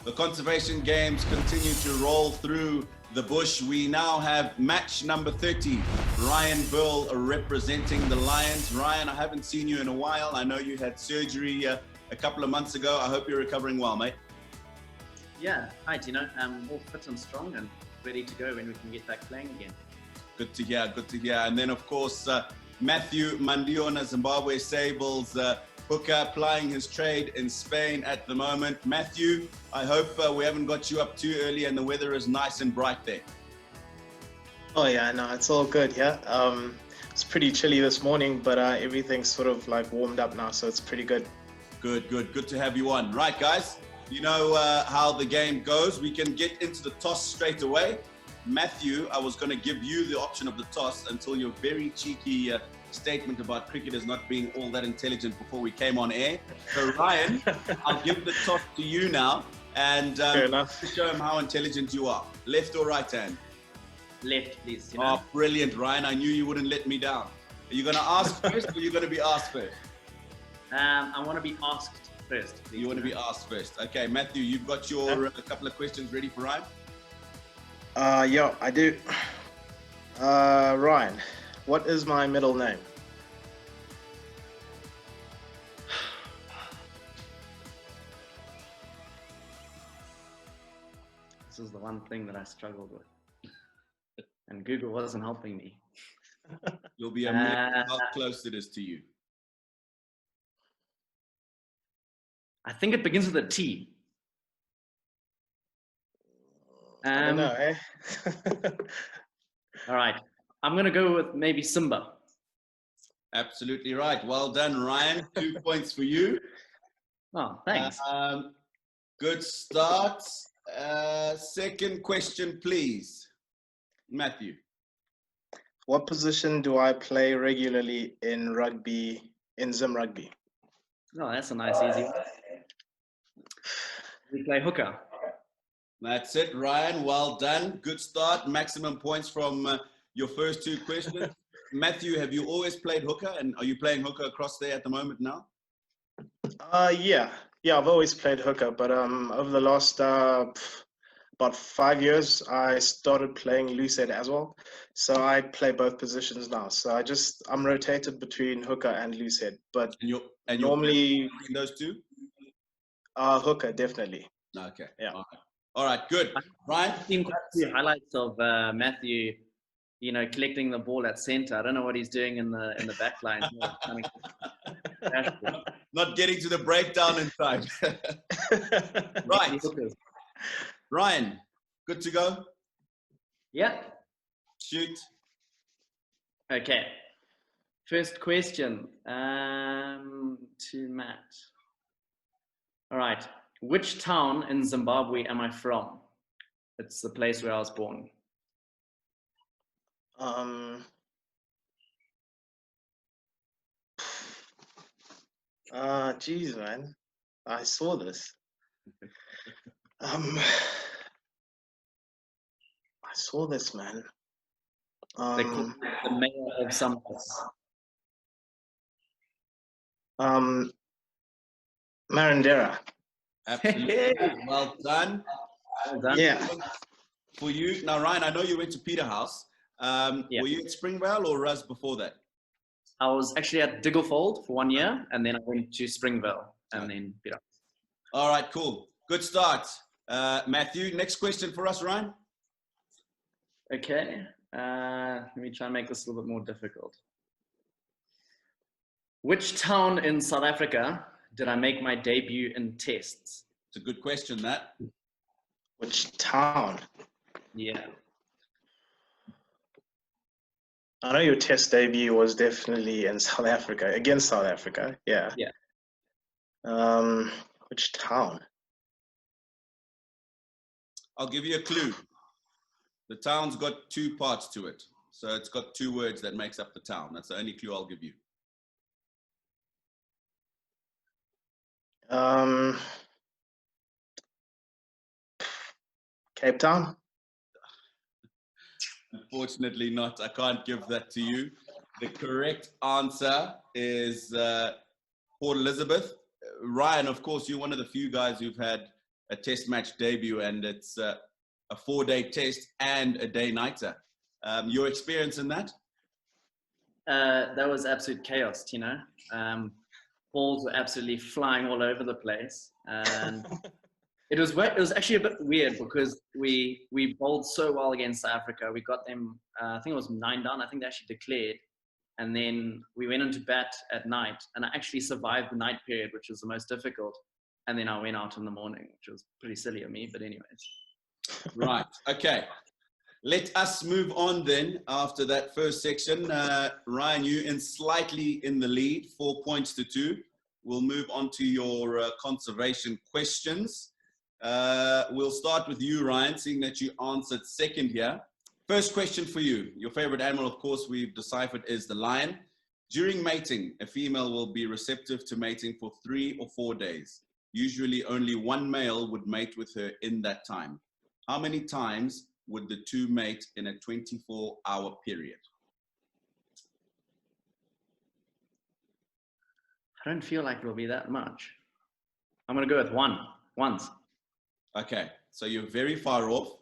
The conservation games continue to roll through the bush. We now have match number 30. Ryan Burl representing the Lions. Ryan, I haven't seen you in a while. I know you had surgery a couple of months ago. I hope you're recovering well, mate. Yeah, hi Tino. I'm all fit and strong and ready to go when we can get back playing again. Good to hear, good to hear. And then, of course, Matthew Mandioma, Zimbabwe Sables hooker, plying his trade in Spain at the moment. Matthew, I hope we haven't got you up too early and the weather is nice and bright there. Oh yeah, no, it's all good. Yeah, it's pretty chilly this morning, but everything's sort of like warmed up now, so it's pretty good. Good to have you on. Right, guys, you know how the game goes. We can get into the toss straight away. Matthew, I was going to give you the option of the toss until your very cheeky statement about cricketers not being all that intelligent before we came on air. So Ryan, I'll give the toss to you now and show him how intelligent you are. Left or right hand? Left, please. Tino. Oh, brilliant, Ryan. I knew you wouldn't let me down. Are you going to ask first or are you going to be asked first? I want to be asked first, please. You want to be asked first. Okay, Matthew, you've got your a couple of questions ready for Ryan? Yeah, I do. Ryan, what is my middle name? This is the one thing that I struggled with. And Google wasn't helping me. You'll be amazed how close it is to you. I think it begins with a T. I don't know, eh? All right. I'm going to go with maybe Simba. Absolutely right. Well done, Ryan. 2 points for you. Oh, thanks. Good start. Second question, please. Matthew. What position do I play regularly in rugby, in Zim rugby? Oh, that's a nice, easy one. We play hooker. That's it, Ryan. Well done. Good start. Maximum points from your first two questions. Matthew, have you always played hooker? And are you playing hooker across there at the moment now? Yeah, I've always played hooker, but over the last about 5 years, I started playing loosehead as well. So I play both positions now. So I'm rotated between hooker and loosehead. But and normally between those two? Hooker, definitely. Okay. Yeah. All right, good. Ryan? I've seen quite a few highlights of Matthew, collecting the ball at center. I don't know what he's doing in the back line. Not getting to the breakdown in time. Right. Ryan, good to go? Yeah. Shoot. Okay. First question to Matt. All right. Which town in Zimbabwe am I from? It's the place where I was born. Geez, man. I saw this. I saw this, man. They call it the mayor of some place. Marindera. Absolutely. Well done. Well done. Yeah. For you, now Ryan, I know you went to Peterhouse. Yeah. Were you at Springvale or Ruz before that? I was actually at Digglefold for 1 year, and then I went to Springvale, and then Peterhouse. All right, cool. Good start. Matthew, next question for us, Ryan. Okay. Let me try and make this a little bit more difficult. Which town in South Africa did I make my debut in tests? It's a good question, that. Which town? Yeah. I know your test debut was definitely in South Africa, against South Africa. Yeah. Yeah. Which town? I'll give you a clue. The town's got two parts to it. So it's got two words that makes up the town. That's the only clue I'll give you. Cape Town? Unfortunately not. I can't give that to you. The correct answer is Port Elizabeth. Ryan, of course, you're one of the few guys who've had a test match debut, and it's a 4-day test and a day-nighter. Your experience in that? That was absolute chaos, Tino. Balls were absolutely flying all over the place, and it was actually a bit weird because we bowled so well against South Africa. We got them, I think it was 9 down. I think they actually declared, and then we went into bat at night, and I actually survived the night period, which was the most difficult. And then I went out in the morning, which was pretty silly of me, but anyways. Right. Okay. Let us move on then after that first section. Ryan, you slightly in the lead, 4 points to 2. We'll move on to your conservation questions. We'll start with you, Ryan, seeing that you answered second here. First question for you. Your favorite animal, of course, we've deciphered is the lion. During mating, a female will be receptive to mating for 3 or 4 days. Usually only one male would mate with her in that time. How many times would the two mate in a 24-hour period? I don't feel like it'll be that much. I'm going to go with once. Okay, so you're very far off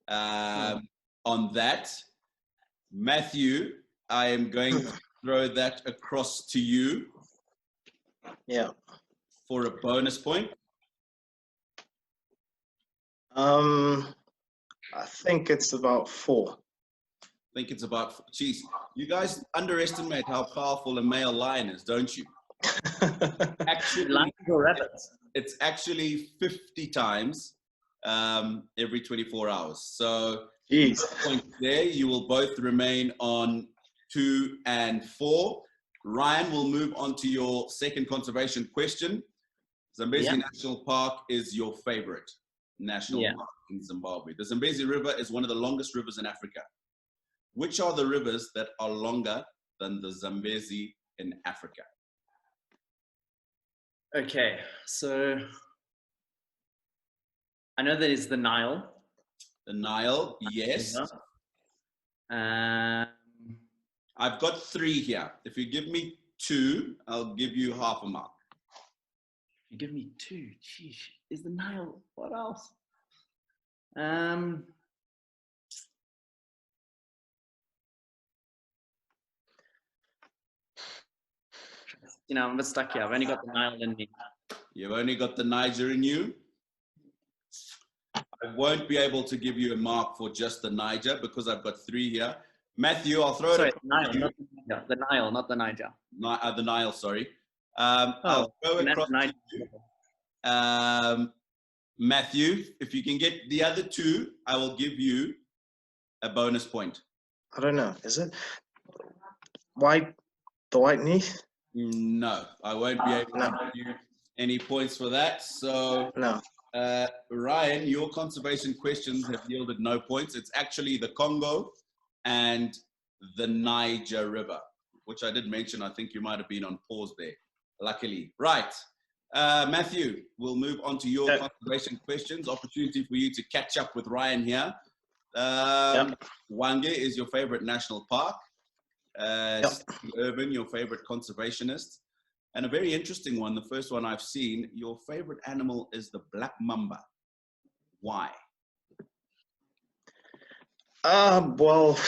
on that. Matthew, I am going to throw that across to you. Yeah. For a bonus point. I think it's about 4. I think it's about, geez, you guys underestimate how powerful a male lion is, don't you? Actually, Lions or rabbits? It's actually 50 times every 24 hours. So, jeez. Point there, you will both remain on 2 and 4. Ryan will move on to your second conservation question. Zambezi National Park is your favorite national park in Zimbabwe. The Zambezi River is one of the longest rivers in Africa. Which are the rivers that are longer than the Zambezi in Africa? Okay, so I know that is the Nile. The Nile, yes. Um, I've got 3 here. If you give me 2, I'll give you half a mark. You give me 2. Sheesh. Is the Nile? What else? You know, I'm a bit stuck here. I've only got the Nile in me. You've only got the Niger in you. I won't be able to give you a mark for just the Niger because I've got 3 here. Matthew, I'll throw it. Nile, not the Niger. The Nile, not the Niger. The Nile, sorry. I'll go across to you. Matthew, if you can get the other 2, I will give you a bonus point. I don't know. Is it the White Neath? No, I won't be able to give you any points for that. So, no. Ryan, your conservation questions have yielded no points. It's actually the Congo and the Niger River, which I did mention. I think you might have been on pause there, luckily. Right. Matthew, we'll move on to your conservation questions. Opportunity for you to catch up with Ryan here. Hwange is your favorite national park. Urban, your favorite conservationist. And a very interesting one, the first one I've seen, your favorite animal is the black mamba. Why? Well,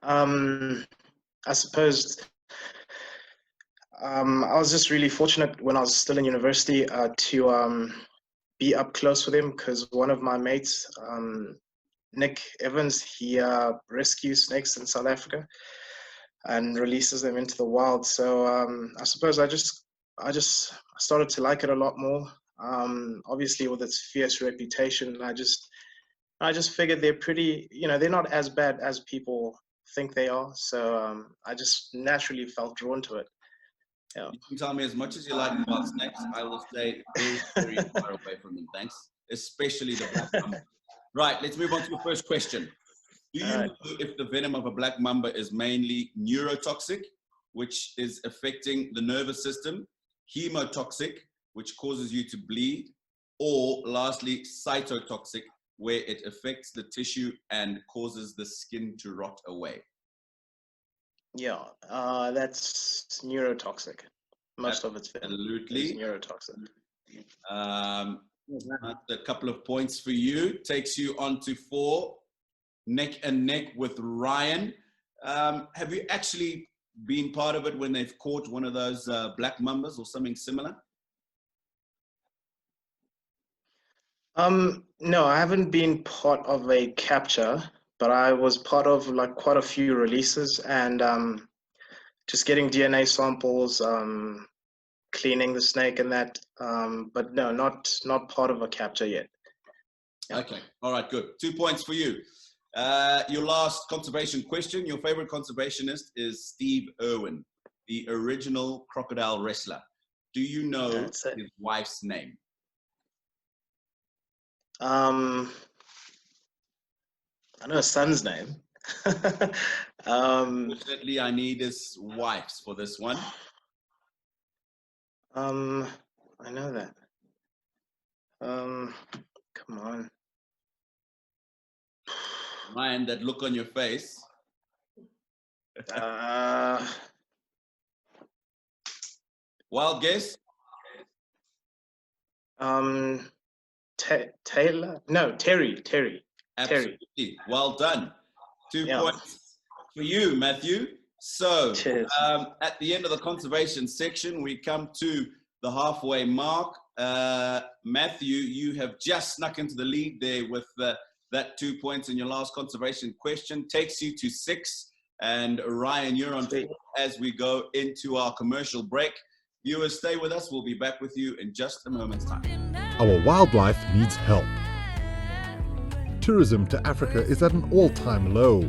I suppose I was just really fortunate when I was still in university to be up close with him because one of my mates, Nick Evans, he rescues snakes in South Africa and releases them into the wild. So I suppose I just started to like it a lot more. Obviously, with its fierce reputation, I just figured they're pretty, they're not as bad as people think they are. So I just naturally felt drawn to it. Yeah. You can tell me as much as you like about snakes. I will stay very, very far away from them. Thanks. Especially the black mamba. Right, let's move on to the first question. Do you know if the venom of a black mamba is mainly neurotoxic, which is affecting the nervous system, hemotoxic, which causes you to bleed, or lastly, cytotoxic, where it affects the tissue and causes the skin to rot away? Yeah, that's neurotoxic. Most of it's absolutely neurotoxic. A couple of points for you. Takes you on to 4, neck and neck with Ryan. Have you actually been part of it when they've caught one of those black mambas or something similar? No, I haven't been part of a capture, but I was part of like quite a few releases and just getting DNA samples, cleaning the snake and that. But no, not part of a capture yet. Okay, all right, good. 2 points for you. Your last conservation question. Your favorite conservationist is Steve Irwin, the original crocodile wrestler. Do you know That's it. his wife's name? I know his son's name. Unfortunately, I need his wife's for this one. I know that. Come on. Ryan, that look on your face. Wild guess? Taylor? No, Terry. Absolutely. Well done. 2 Yeah. points for you, Matthew. So, Cheers. at the end of the conservation section, we come to the halfway mark. Matthew, you have just snuck into the lead there with that 2 points in your last conservation question. Takes you to 6. And Ryan, you're on 4 as we go into our commercial break. Viewers, stay with us. We'll be back with you in just a moment's time. Our wildlife needs help. Tourism to Africa is at an all-time low.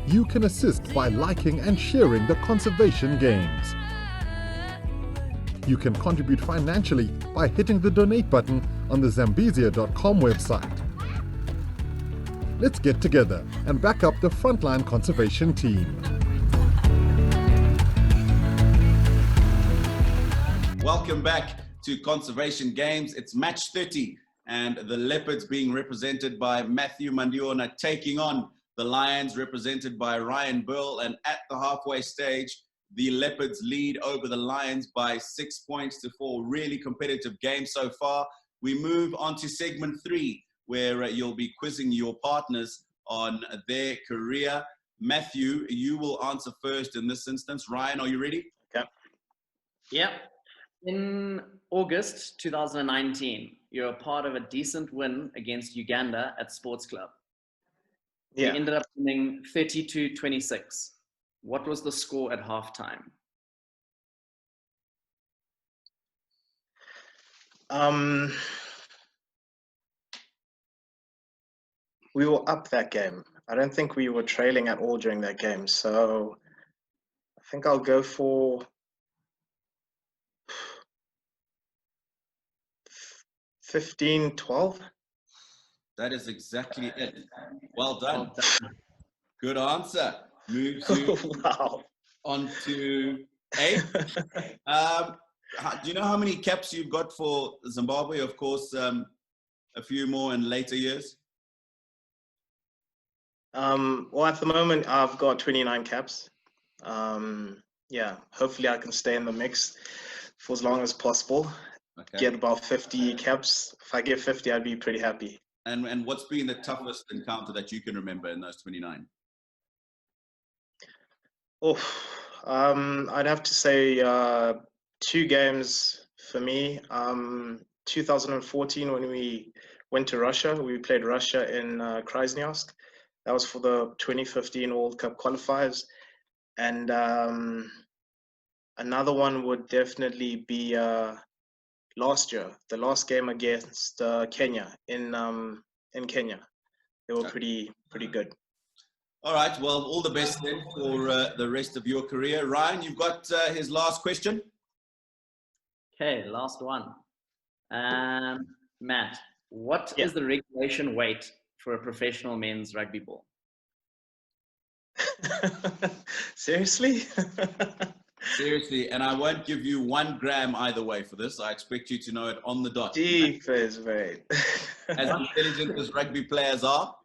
You can assist by liking and sharing the conservation games. You can contribute financially by hitting the donate button on the Zambezia.com website. Let's get together and back up the frontline conservation team. Welcome back to Conservation Games. It's match 30 and the Leopards being represented by Matthew Mandioma taking on the Lions represented by Ryan Burl. And at the halfway stage, the Leopards lead over the Lions by 6 points to 4. Really competitive game so far. We move on to segment 3, where you'll be quizzing your partners on their career. Matthew, you will answer first in this instance. Ryan, are you ready? Okay. Yep. In August 2019, you're a part of a decent win against Uganda at Sports Club. Yeah. You ended up winning 32-26. What was the score at halftime? We were up that game. I don't think we were trailing at all during that game. So I think I'll go for 15-12. That is exactly it. Well done. Good answer. Moves you Wow. on to 8. Do you know how many caps you've got for Zimbabwe? Of course, a few more in later years. Well, at the moment, I've got 29 caps. Yeah, hopefully I can stay in the mix for as long as possible. Okay. Get about 50 caps. If I get 50, I'd be pretty happy. And what's been the toughest encounter that you can remember in those 29? Oh, I'd have to say 2 games for me. 2014 when we went to Russia, we played Russia in Krasnoyarsk. That was for the 2015 World Cup qualifiers. And another one would definitely be last year, the last game against Kenya in Kenya. They were pretty good. All right. Well, all the best then for the rest of your career. Ryan, you've got his last question. Okay, last one. Matt, what is the regulation weight for a professional men's rugby ball? Seriously? Seriously, and I won't give you 1 gram either way for this. I expect you to know it on the dot. Jeepers, mate. As intelligent as rugby players are.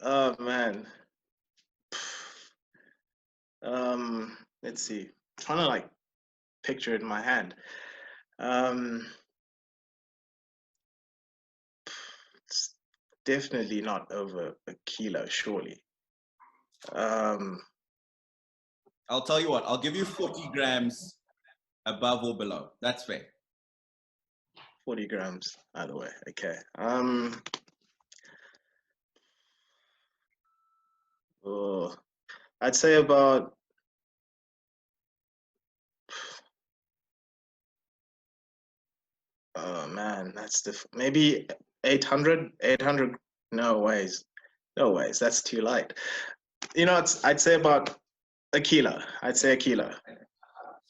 Oh, man. Let's see. I'm trying to like picture it in my hand. definitely not over a kilo, surely. I'll tell you what, I'll give you 40 grams above or below. That's fair. 40 grams, either way. Okay. Oh, I'd say about oh man, that's maybe 800. No ways. That's too light. I'd say about a kilo. I'd say a kilo.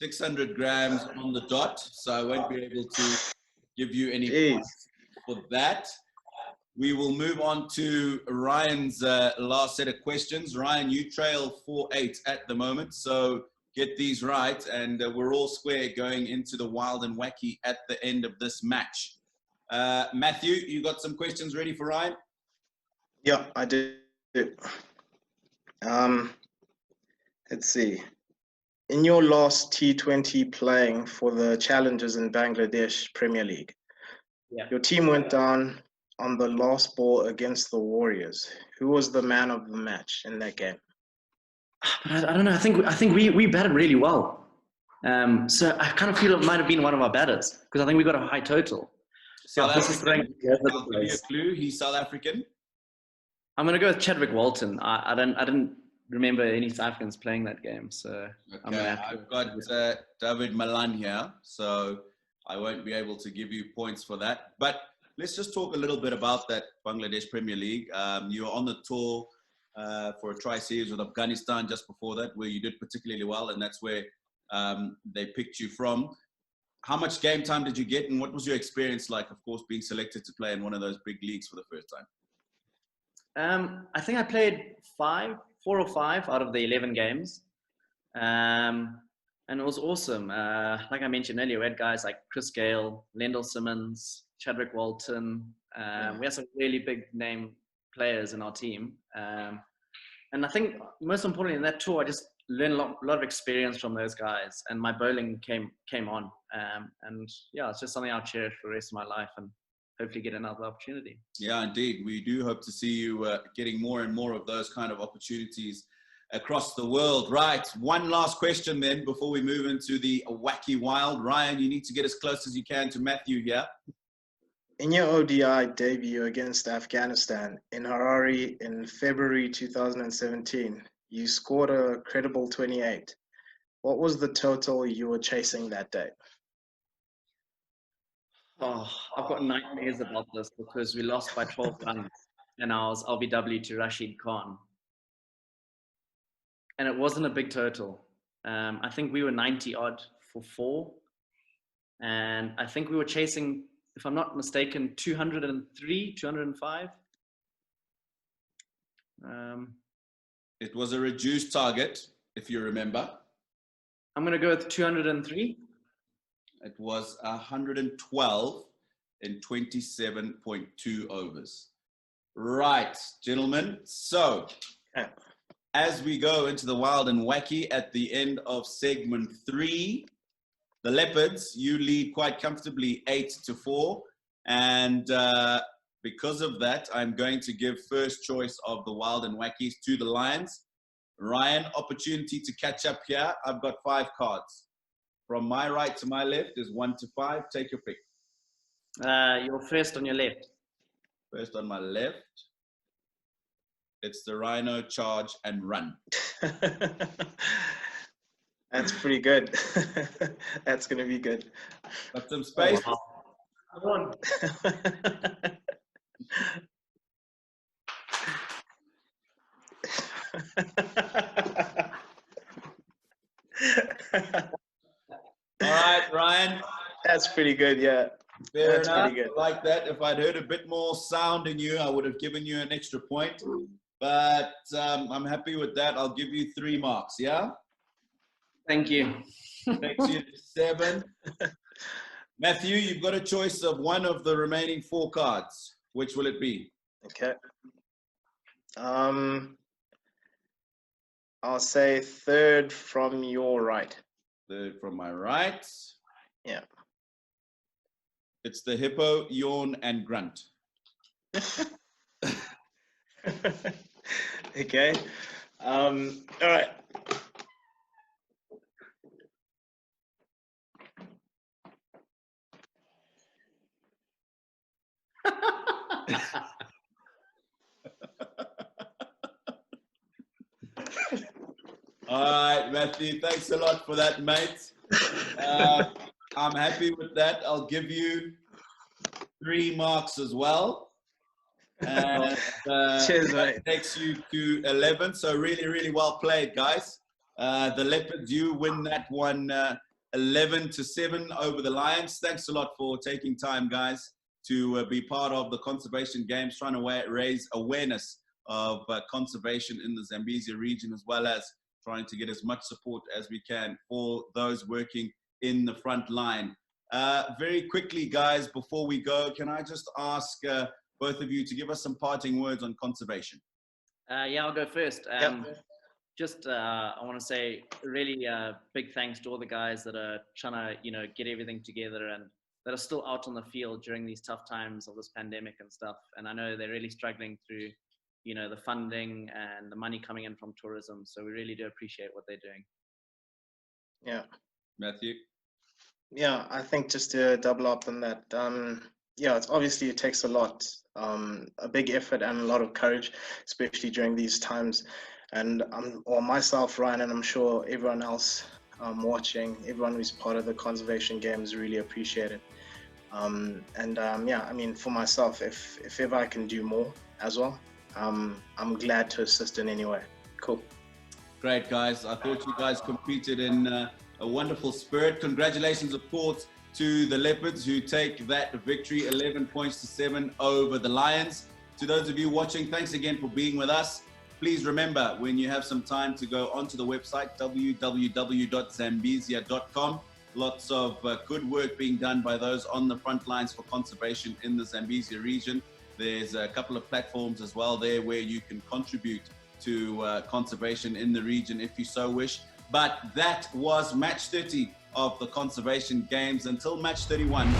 600 grams on the dot, so I won't be able to give you any points for that. We will move on to Ryan's last set of questions. Ryan, you trail 4-8 at the moment, so get these right, and we're all square going into the wild and wacky at the end of this match. Matthew, you got some questions ready for Ryan? Yeah, I do. Let's see. In your last T20 playing for the Challengers in Bangladesh Premier League, your team went down on the last ball against the Warriors. Who was the man of the match in that game? But I don't know. I think we batted really well. So I kind of feel it might have been one of our batters because I think we got a high total. South this is African. I'll give you a clue. He's South African. I'm going to go with Chadwick Walton. I didn't remember any South Africans playing that game, so okay. I've got David Malan here, so I won't be able to give you points for that. But let's just talk a little bit about that Bangladesh Premier League. You were on the tour for a tri-series with Afghanistan just before that, where you did particularly well, and that's where they picked you from. How much game time did you get, and what was your experience like, of course, being selected to play in one of those big leagues for the first time? I think I played 4 or 5 out of the 11 games. And it was awesome. Like I mentioned earlier, we had guys like Chris Gale, Lendl Simmons, Chadwick Walton. We had some really big name players in our team. And I think most importantly in that tour, I just learned a lot of experience from those guys, and my bowling came on. And yeah, it's just something I'll cherish for the rest of my life and hopefully get another opportunity. Yeah, indeed. We do hope to see you getting more and more of those kind of opportunities across the world. Right, one last question then before we move into the wacky wild. Ryan, you need to get as close as you can to Matthew here. In your ODI debut against Afghanistan in Harare in February 2017, you scored a credible 28. What was the total you were chasing that day? Oh, I've got nightmares about this because we lost by 12 runs and I was LBW to Rashid Khan. And it wasn't a big total. I think we were 90 odd for 4. And I think we were chasing, if I'm not mistaken, 203, 205. It was a reduced target, if you remember. I'm going to go with 203. It was 112 in 27.2 overs. Right, gentlemen. So, as we go into the wild and wacky at the end of segment 3, the Leopards, you lead quite comfortably 8-4. And because of that, I'm going to give first choice of the wild and wackies to the Lions. Ryan, opportunity to catch up here. I've got 5 cards. From my right to my left is 1 to 5. Take your pick. You're first on your left. First on my left. It's the Rhino, charge, and run. That's pretty good. That's going to be good. Got some space. Oh, wow. All right, Ryan. That's pretty good, yeah. Fair That's enough. pretty good. Like that. If I'd heard a bit more sound in you, I would have given you an extra point. But I'm happy with that. I'll give you 3 marks, yeah? Thank you. Takes you to 7. Matthew, you've got a choice of one of the remaining 4 cards. Which will it be? Okay. I'll say third from your right. Third from my right. Yeah. It's the hippo, yawn, and grunt. Okay. All right. All right, Matthew, thanks a lot for that, mate. I'm happy with that. I'll give you 3 marks as well. And Cheers, that mate. takes you to 11. So really, really well played, guys. The Leopards, you win that one 11-7 over the Lions. Thanks a lot for taking time, guys, to be part of the conservation games, trying to raise awareness of conservation in the Zambezi region, as well as trying to get as much support as we can for those working in the front line. Very quickly, guys, before we go, can I just ask both of you to give us some parting words on conservation? Yeah, I'll go first. Yep. Just, I want to say really big thanks to all the guys that are trying to, get everything together and that are still out on the field during these tough times of this pandemic and stuff. And I know they're really struggling through, the funding and the money coming in from tourism. So we really do appreciate what they're doing. Yeah. Matthew? Yeah, I think just to double up on that, yeah, it takes a lot, a big effort and a lot of courage, especially during these times. And or myself, Ryan, and I'm sure everyone else watching, everyone who's part of the conservation games really appreciate it. Yeah, I mean, for myself, if ever I can do more as well, I'm glad to assist in any way. Cool. Great, guys. I thought you guys competed in a wonderful spirit. Congratulations, of course, to the Leopards who take that victory 11 points to 7 over the Lions. To those of you watching, thanks again for being with us. Please remember, when you have some time, to go onto the website www.zambezia.com. Lots of good work being done by those on the front lines for conservation in the Zambezia region. There's a couple of platforms as well there where you can contribute to conservation in the region if you so wish. But that was match 30 of the conservation games. Until match 31.